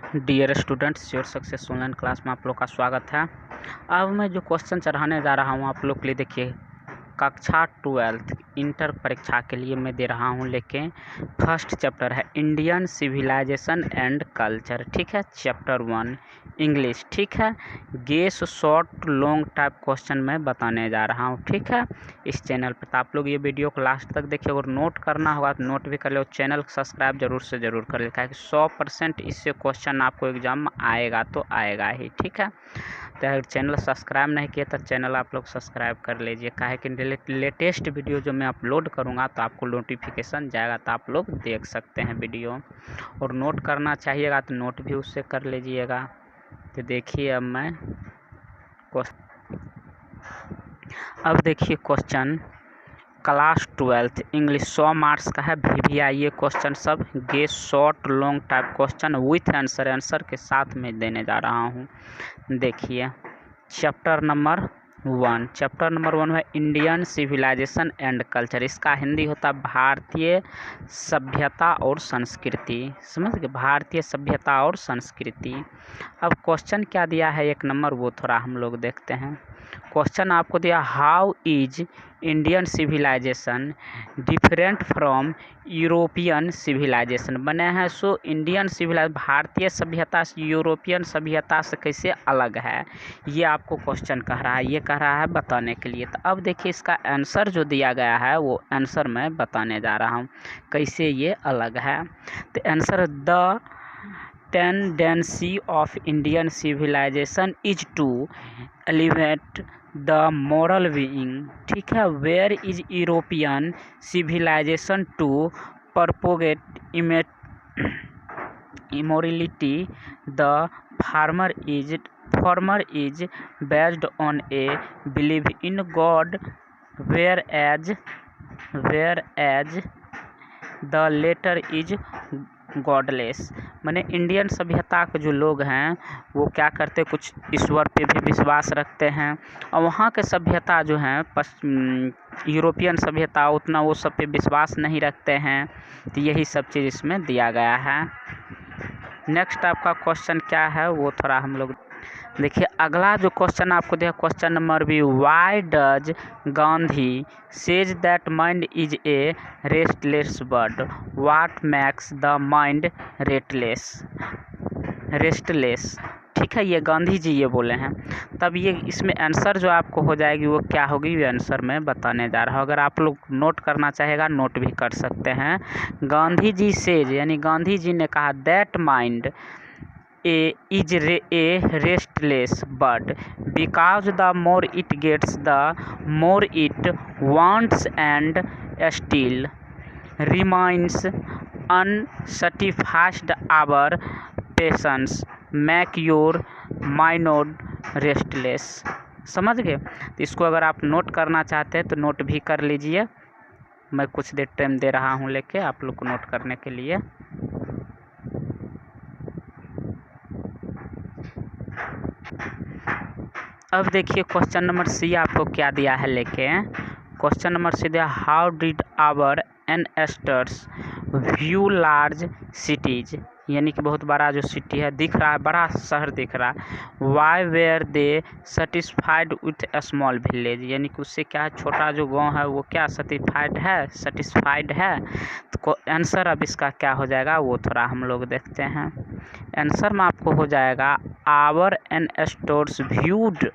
Dear students, your success online class में आप लोग का स्वागत है। अब मैं जो क्वेश्चन चढ़ाने जा रहा हूँ आप लोग के लिए, देखिए कक्षा 12 इंटर परीक्षा के लिए मैं दे रहा हूँ, लेकिन फर्स्ट चैप्टर है इंडियन सिविलाइजेशन एंड कल्चर, ठीक है। चैप्टर 1 इंग्लिश, ठीक है। Guess short long type question मैं बताने जा रहा हूँ, ठीक है। इस चैनल पर तो आप लोग ये वीडियो को लास्ट तक देखिए, अगर नोट करना होगा तो नोट भी कर लो, चैनल को सब्सक्राइब जरूर से ज़रूर कर ले, कि 100% इससे क्वेश्चन आपको एग्जाम में आएगा तो आएगा ही, ठीक है। तो अगर चैनल सब्सक्राइब नहीं किया तो चैनल आप लोग सब्सक्राइब कर लीजिए, काहे कि लेटेस्ट वीडियो जो मैं अपलोड करूँगा तो आपको नोटिफिकेशन जाएगा, तो आप लोग देख सकते हैं वीडियो। और नोट करना चाहिएगा तो नोट भी उससे कर लीजिएगा। तो देखिए अब देखिए क्वेश्चन क्लास 12 इंग्लिश 100 मार्क्स का है। VVIA क्वेश्चन सब guess short long type question with answer के साथ में देने जा रहा हूँ। देखिए चैप्टर नंबर 1 है इंडियन सिविलाइजेशन एंड कल्चर। इसका हिंदी होता है भारतीय सभ्यता और संस्कृति। समझ गए, भारतीय सभ्यता और संस्कृति। अब क्वेश्चन क्या दिया है 1 नंबर, वो थोड़ा हम लोग देखते हैं। क्वेश्चन आपको दिया, how is Indian civilisation different from European civilisation. बने हैं सो इंडियन सिविलाइजेशन भारतीय सभ्यता से यूरोपियन सभ्यता से कैसे अलग है, ये आपको क्वेश्चन कह रहा है, ये कह रहा है बताने के लिए। तो अब देखिए इसका आंसर जो दिया गया है वो आंसर मैं बताने जा रहा हूँ कैसे ये अलग है। तो answer, the tendency of Indian civilization is to elevate the moral being, ठीक है, where is European civilization to propagate immorality. The former is based on a belief in God, whereas the latter is godless. माने Indian सभ्यता के जो लोग हैं वो क्या करते, कुछ ईश्वर पे भी विश्वास रखते हैं, और वहाँ के सभ्यता जो हैं यूरोपियन सभ्यता उतना वो सब पे विश्वास नहीं रखते हैं। तो यही सब चीज़ इसमें दिया गया है। नेक्स्ट आपका क्वेश्चन क्या है वो थोड़ा हम लोग देखिए। अगला जो क्वेश्चन आपको दिया क्वेश्चन नंबर भी, why does Gandhi says that mind is a restless bird, what makes the mind restless, ठीक है, ये गांधी जी ये बोले हैं। तब ये इसमें आंसर जो आपको हो जाएगी वो क्या होगी, ये आंसर मैं बताने जा रहा हूँ। अगर आप लोग नोट करना चाहेगा नोट भी कर सकते हैं। गांधी जी सेज यानी गांधी जी ने कहा, that mind is a restless bird because the more it gets the more it wants and still remains unsatisfied. Our patience make your mind restless। समझ गए। तो इसको अगर आप नोट करना चाहते हैं तो नोट भी कर लीजिए, मैं कुछ देर टाइम दे रहा हूँ लेके आप लोग को नोट करने के लिए। अब देखिए क्वेश्चन नंबर सी आपको क्या दिया है लेके। क्वेश्चन नंबर सी दिया, how did our ancestors view large cities, यानी कि बहुत बड़ा जो सिटी है दिख रहा है, बड़ा शहर दिख रहा है। Why were they satisfied with a small village, यानी कि उससे क्या है, छोटा जो गांव है वो क्या सेटिस्फाइड है। तो आंसर अब इसका क्या हो जाएगा वो थोड़ा हम लोग देखते हैं। आंसर में आपको हो जाएगा, our ancestors viewed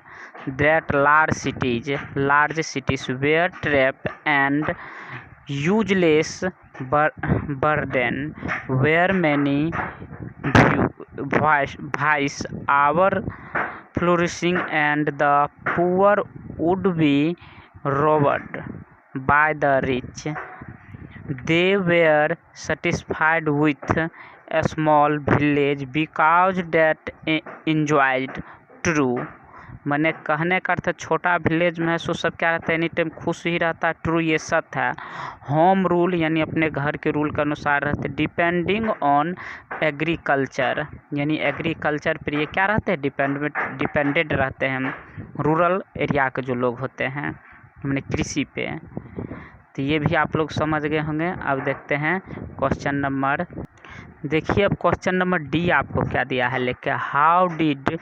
that large cities were trap and useless burden where many vice our flourishing and the poor would be robbed by the rich. They were satisfied with a small village because that enjoyed true, मैंने कहने का अर्थ छोटा village में है सो सब क्या रहता है, एनी टाइम खुश ही रहता है। ट्रू ये सत्य है। होम रूल यानी अपने घर के रूल के अनुसार रहते। डिपेंडिंग ऑन एग्रीकल्चर यानी एग्रीकल्चर पर ये क्या रहते हैं, डिपेंडेड रहते हैं। रूरल एरिया के जो लोग होते हैं मैंने कृषि पे। तो ये भी आप लोग समझ गए होंगे। अब देखते हैं क्वेश्चन नंबर देखिए अब क्वेश्चन नंबर डी आपको क्या दिया है लेके, how did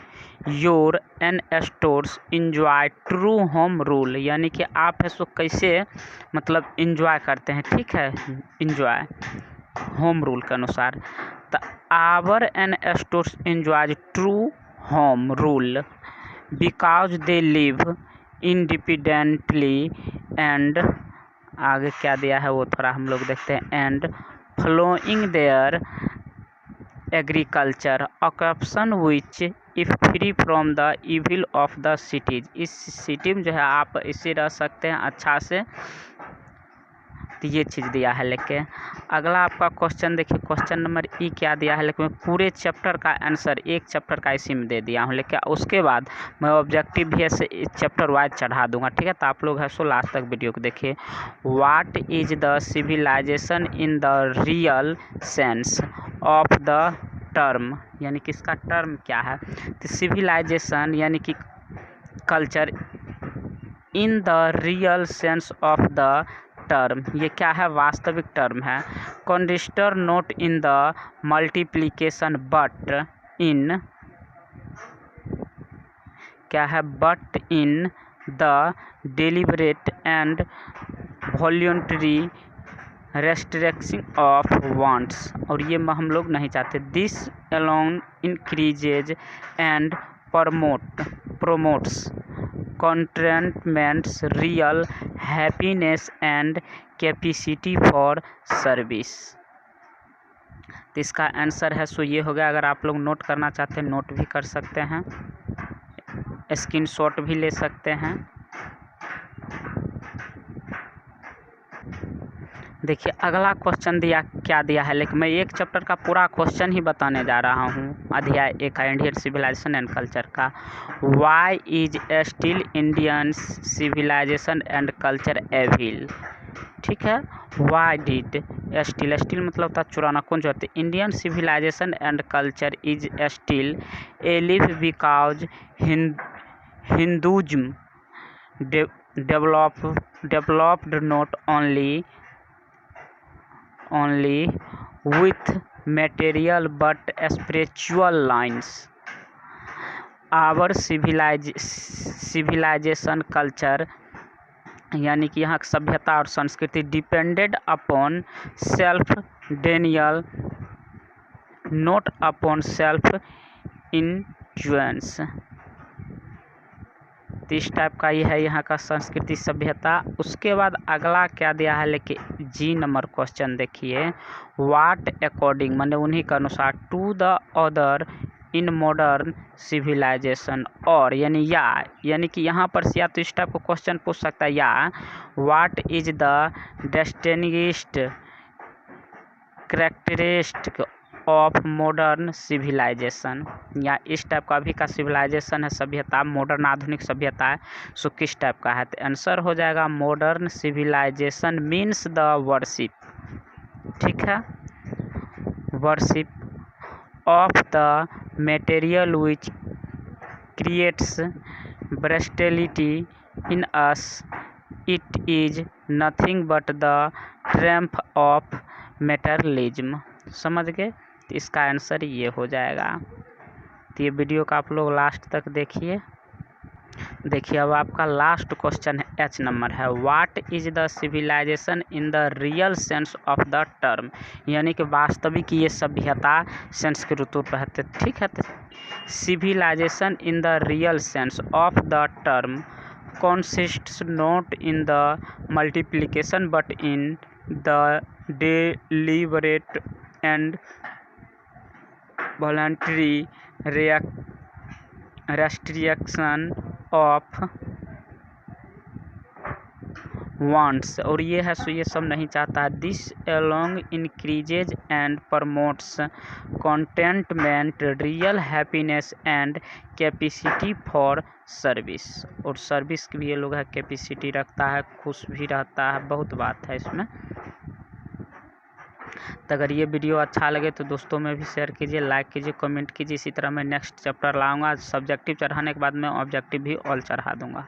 your N-stores enjoy true home rule, यानी कि आप इसको कैसे मतलब इंजॉय करते हैं, ठीक है, इंजॉय होम रूल के अनुसार। तो our ancestors enjoy true home rule because they live independently and, आगे क्या दिया है वो थोड़ा हम लोग देखते हैं, and following their agriculture occupation which if free from the evil of the cities, इस सिटी में जो है आप इसे रह सकते हैं अच्छा से, तो ये चीज़ दिया है। लेकिन अगला आपका क्वेश्चन देखिए, क्वेश्चन नंबर ई क्या दिया है, लेकिन मैं पूरे चैप्टर का आंसर एक चैप्टर का इसी में दे दिया हूँ, लेकिन उसके बाद मैं ऑब्जेक्टिव भी ऐसे चैप्टर वाइज चढ़ा दूंगा, ठीक है। तो आप लोग है सो लास्ट तक वीडियो को देखिए। What is the civilisation in the real sense of the term, यानी कि इसका टर्म क्या है, तो सिविलाइजेशन यानी कि culture in the real sense of the term, ये क्या है, वास्तविक टर्म है। Consists not in the multiplication but in, क्या है, but in the deliberate and voluntary restriction of wants, और ये हम लोग नहीं चाहते। This alone increases and promotes contentment, real happiness and capacity for service। तो इसका आंसर है सो ये हो गया। अगर आप लोग नोट करना चाहते हैं नोट भी कर सकते हैं, स्क्रीनशॉट भी ले सकते हैं। देखिए अगला क्वेश्चन क्या दिया है, लेकिन मैं एक चैप्टर का पूरा क्वेश्चन ही बताने जा रहा हूँ, अध्याय 1 का इंडियन सिविलाइजेशन एंड कल्चर का। Why is still Indian civilisation and culture alive, ठीक है। वाई डिड स्टिल मतलब होता है चुराना, कौन जो Indian civilisation and culture is still alive because Hinduism developed not only with material but spiritual lines। Our civilization culture यानी कि यहाँ सभ्यता और संस्कृति depended upon self Daniel not upon self influence. इस टाइप का ये है यहाँ का संस्कृति सभ्यता। उसके बाद अगला क्या दिया है, लेकिन जी नंबर क्वेश्चन देखिए, व्हाट अकॉर्डिंग माने उन्हीं के अनुसार to the other in modern civilisation, और यानी कि यहाँ पर या तो इस टाइप का क्वेश्चन पूछ सकता है, या what is the distinguished characteristic of modern civilisation, या इस टाइप का अभी का सिविलाइजेशन है सभ्यता, मॉडर्न आधुनिक सभ्यता है, सो किस टाइप का है। तो आंसर हो जाएगा modern civilization means the worship, ठीक है, worship of the material which creates bestiality in us, it is nothing but the triumph of materialism. समझ गए, तो इसका आंसर ये हो जाएगा। तो ये वीडियो का आप लोग लास्ट तक देखिए। अब आपका लास्ट क्वेश्चन है एच नंबर है, what is the civilisation in the real sense of the term, यानी कि वास्तविक ये सभ्यता सेंस के ऋतु रहते, ठीक है। तो civilisation in the real sense of the term consists not in the multiplication but in the deliberate and voluntary restriction of wants, और ये है सो ये सब नहीं चाहता। This along increases and promotes contentment, real happiness and capacity for service, और service की भी ये लोग है कैपेसिटी रखता है, खुश भी रहता है, बहुत बात है इसमें। तो अगर ये वीडियो अच्छा लगे तो दोस्तों में भी शेयर कीजिए, लाइक कीजिए, कमेंट कीजिए। इसी तरह मैं नेक्स्ट चैप्टर लाऊंगा, सब्जेक्टिव चढ़ाने के बाद मैं ऑब्जेक्टिव भी ऑल चढ़ा दूंगा।